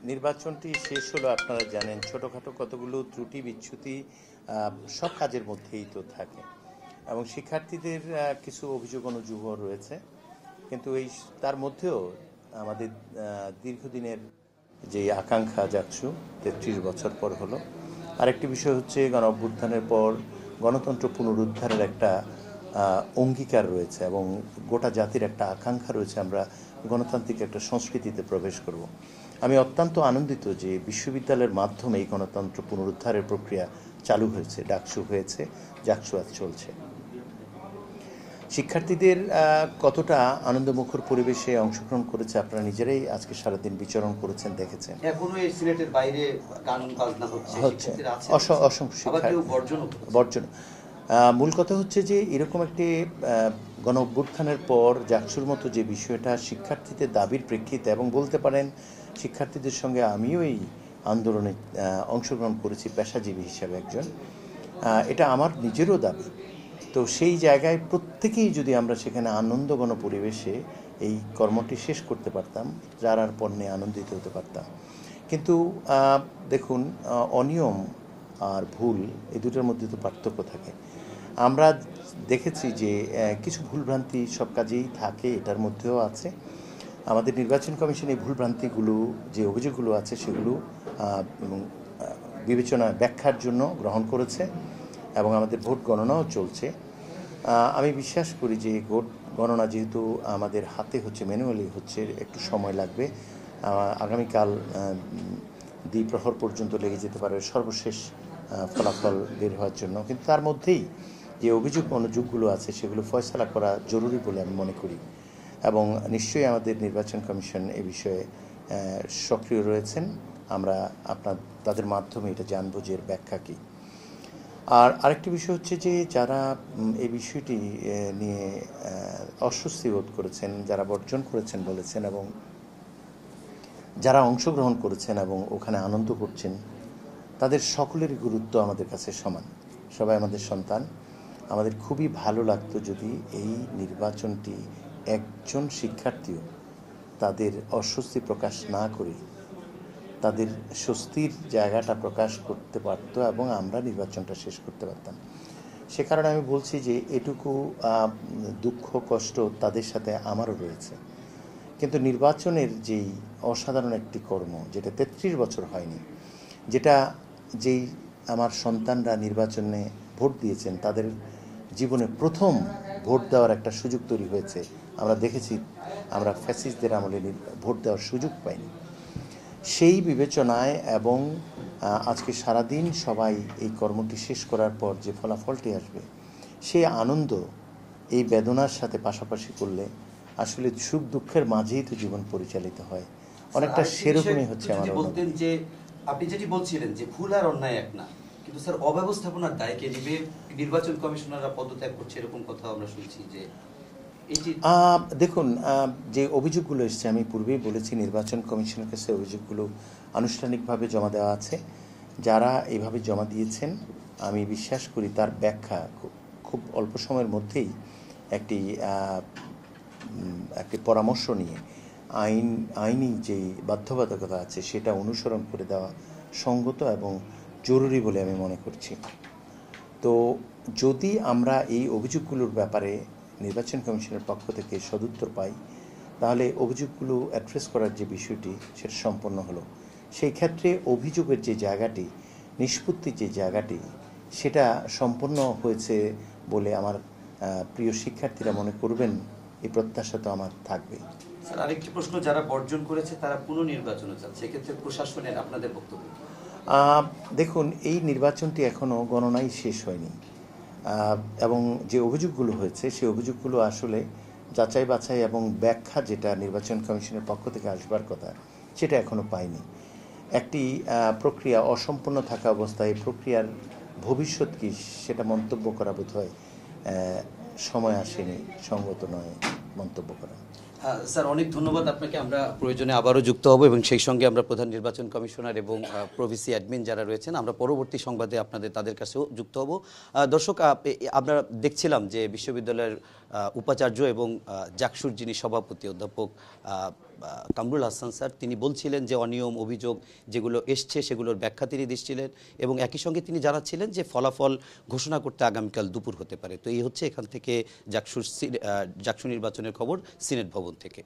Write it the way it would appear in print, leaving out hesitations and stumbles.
নির্বাচনটি শেষ হলো, আপনারা জানেন ছোটোখাটো কতগুলো ত্রুটি বিচ্যুতি সব কাজের মধ্যেই তো থাকে, এবং শিক্ষার্থীদের কিছু অভিযোগ অনুযোগ রয়েছে, কিন্তু তার মধ্যেও আমাদের দীর্ঘদিনের যে আকাঙ্ক্ষা জাকসু ৩৩ বছর পর হলো। আরেকটি বিষয় হচ্ছে গণ অভ্যুত্থানের পর গণতন্ত্র পুনরুদ্ধারের একটা অঙ্গীকার রয়েছে এবং গোটা জাতির একটা আকাঙ্ক্ষা রয়েছে, আমরা গণতান্ত্রিক একটা সংস্কৃতিতে প্রবেশ করব। আমি অত্যন্ত আনন্দিত যে বিশ্ববিদ্যালয়ের মাধ্যমে এই গণতন্ত্র পুনরুদ্ধারের প্রক্রিয়া চালু হয়েছে, ডাকসু হয়েছে, জাকসু আজ চলছে। শিক্ষার্থীদের কতটা আনন্দমুখর পরিবেশে অংশগ্রহণ করেছে আপনারা নিজেরাই আজকে সারাদিন বিচরণ করেছেন, দেখেছেন। এখনো এই সিলেটের বাইরে গান বাজনা হচ্ছে, অসংখ্য শিক্ষার্থী বর্জন। মূল কথা হচ্ছে যে এরকম একটি গণ অভ্যুত্থানের পর জাকসুর মতো যে বিষয়টা শিক্ষার্থীদের দাবির প্রেক্ষিতে, এবং বলতে পারেন শিক্ষার্থীদের সঙ্গে আমিও এই আন্দোলনে অংশগ্রহণ করেছি পেশাজীবী হিসাবে একজন, এটা আমার নিজেরও দাবি। তো সেই জায়গায় প্রত্যেকেই যদি আমরা সেখানে আনন্দঘন পরিবেশে এই কর্মটি শেষ করতে পারতাম, যার পণ্যে আনন্দিত হতে পারতাম। কিন্তু দেখুন, অনিয়ম আর ভুল এই দুটোর মধ্যে তো পার্থক্য থাকে। আমরা দেখেছি যে কিছু ভুলভ্রান্তি সব কাজেই থাকে, এটার মধ্যেও আছে। আমাদের নির্বাচন কমিশন এই ভুলভ্রান্তিগুলো, যে অভিযোগগুলো আছে সেগুলো বিবেচনা ব্যাখ্যার জন্য গ্রহণ করেছে, এবং আমাদের ভোট গণনাও চলছে। আমি বিশ্বাস করি যে ভোট গণনা যেহেতু আমাদের হাতে হচ্ছে, ম্যানুয়ালি হচ্ছে, একটু সময় লাগবে। আগামীকাল দ্বিপ্রহর পর্যন্ত লেগে যেতে পারে সর্বশেষ ফলাফল বের হওয়ার জন্য, কিন্তু তার মধ্যেই যে অভিযোগ অনুযোগগুলো আছে সেগুলো ফয়সালা করা জরুরি বলে আমি মনে করি, এবং নিশ্চয়ই আমাদের নির্বাচন কমিশন এ বিষয়ে সক্রিয় রয়েছেন। আমরা তাদের মাধ্যমে এটা জানবো যে এর ব্যাখ্যা কী। আর আরেকটি বিষয় হচ্ছে যে যারা এই বিষয়টি নিয়ে অস্বস্তি বোধ করেছেন, যারা বর্জন করেছেন বলেছেন, এবং যারা অংশগ্রহণ করেছেন এবং ওখানে আনন্দ করছেন, তাদের সকলেরই গুরুত্ব আমাদের কাছে সমান। সবাই আমাদের সন্তান। আমাদের খুবই ভালো লাগতো যদি এই নির্বাচনটি একজন শিক্ষার্থীও তাদের অস্বস্তি প্রকাশ না করে তাদের স্বস্তির জায়গাটা প্রকাশ করতে পারতো, এবং আমরা নির্বাচনটা শেষ করতে পারতাম। সে কারণে আমি বলছি যে এটুকু দুঃখ কষ্ট তাদের সাথে আমারও রয়েছে। কিন্তু নির্বাচনের যেই অসাধারণ একটি কর্ম, যেটা ৩৩ বছর হয়নি, যেই আমার সন্তানরা নির্বাচনে ভোট দিয়েছেন, তাদের জীবনে প্রথম ভোট দেওয়ার একটা সুযোগ তৈরি হয়েছে। আমরা দেখেছি, আমরা ফ্যাসিস্টদের আমলে ভোট দেওয়ার সুযোগ পাইনি। সেই বিবেচনায় এবং আজকে সারাদিন সবাই এই কর্মটি শেষ করার পর যে ফলাফলটি আসবে, সেই আনন্দ এই বেদনার সাথে পাশাপাশি করলে আসলে সুখ দুঃখের মাঝেই তো জীবন পরিচালিত হয়। অনেকটা সেরকমই হচ্ছে আমার বলতেন যে আপনি যেটি বলছিলেন যে ভুল আর অন্যায় এক না, কিন্তু স্যার অব্যবস্থাপনার দায় কে নেবে? নির্বাচন কমিশনাররা পদত্যাগ করছে, এরকম কথা আমরা শুনছি। যে দেখুন, যে অভিযোগগুলো এসছে, আমি পূর্বেই বলেছি নির্বাচন কমিশনের কাছে অভিযোগগুলো আনুষ্ঠানিকভাবে জমা দেওয়া আছে। যারা এইভাবে জমা দিয়েছেন, আমি বিশ্বাস করি তার ব্যাখ্যা খুব অল্প সময়ের মধ্যেই একটি পরামর্শ নিয়ে আইনি যেই বাধ্যবাধকতা আছে সেটা অনুসরণ করে দেওয়া সঙ্গত এবং জরুরি বলে আমি মনে করছি। তো যদি আমরা এই অভিযোগগুলোর ব্যাপারে নির্বাচন কমিশনের পক্ষ থেকে সদুত্তর পাই, তাহলে অভিযোগগুলো অ্যাড্রেস করার যে বিষয়টি সেটা সম্পন্ন হলো। সেই ক্ষেত্রে অভিযোগের যে জায়গাটি, নিষ্পত্তির যে জায়গাটি, সেটা সম্পন্ন হয়েছে বলে আমার প্রিয় শিক্ষার্থীরা মনে করবেন, এই প্রত্যাশা তো আমার থাকবে। স্যার, আরেকটি প্রশ্ন, যারা বর্জন করেছে তারা পুনর্নির্বাচনে চাচ্ছে, সেক্ষেত্রে প্রশাসনের আপনাদের বক্তব্য? দেখুন, এই নির্বাচনটি এখনও গণনাই শেষ হয়নি, এবং যে অভিযোগগুলো হয়েছে সেই অভিযোগগুলো আসলে যাচাই বাছাই এবং ব্যাখ্যা যেটা নির্বাচন কমিশনের পক্ষ থেকে আসবার কথা, সেটা এখনও পাইনি। একটি প্রক্রিয়া অসম্পূর্ণ থাকা অবস্থায় এই প্রক্রিয়ার ভবিষ্যৎ কী সেটা মন্তব্য করা বোধহয় সময় আসেনি, সঙ্গত নয় মন্তব্য করা। স্যার, অনেক ধন্যবাদ আপনাকে। আমরা প্রয়োজনে আবারও যুক্ত হব, এবং সেই সঙ্গে আমরা প্রধান নির্বাচন কমিশনার এবং প্রভিসি অ্যাডমিন যারা রয়েছেন, আমরা পরবর্তী সংবাদে তাদের কাছেও যুক্ত হব। দর্শক, আমরা দেখছিলাম যে বিশ্ববিদ্যালয়ের উপাচার্য এবং জাকসুর যিনি সভাপতি অধ্যাপক কামরুল হাসান স্যার তিনি বলছিলেন যে অনিয়ম অভিযোগ যেগুলো এসছে সেগুলোর ব্যাখ্যা তিনি দিচ্ছিলেন এবং একই সঙ্গে তিনি জানাচ্ছিলেন যে ফলাফল ঘোষণা করতে আগামীকাল দুপুর হতে পারে। তো এই হচ্ছে এখান থেকে জাকসু নির্বাচনের খবর সিনেট ভবন থেকে।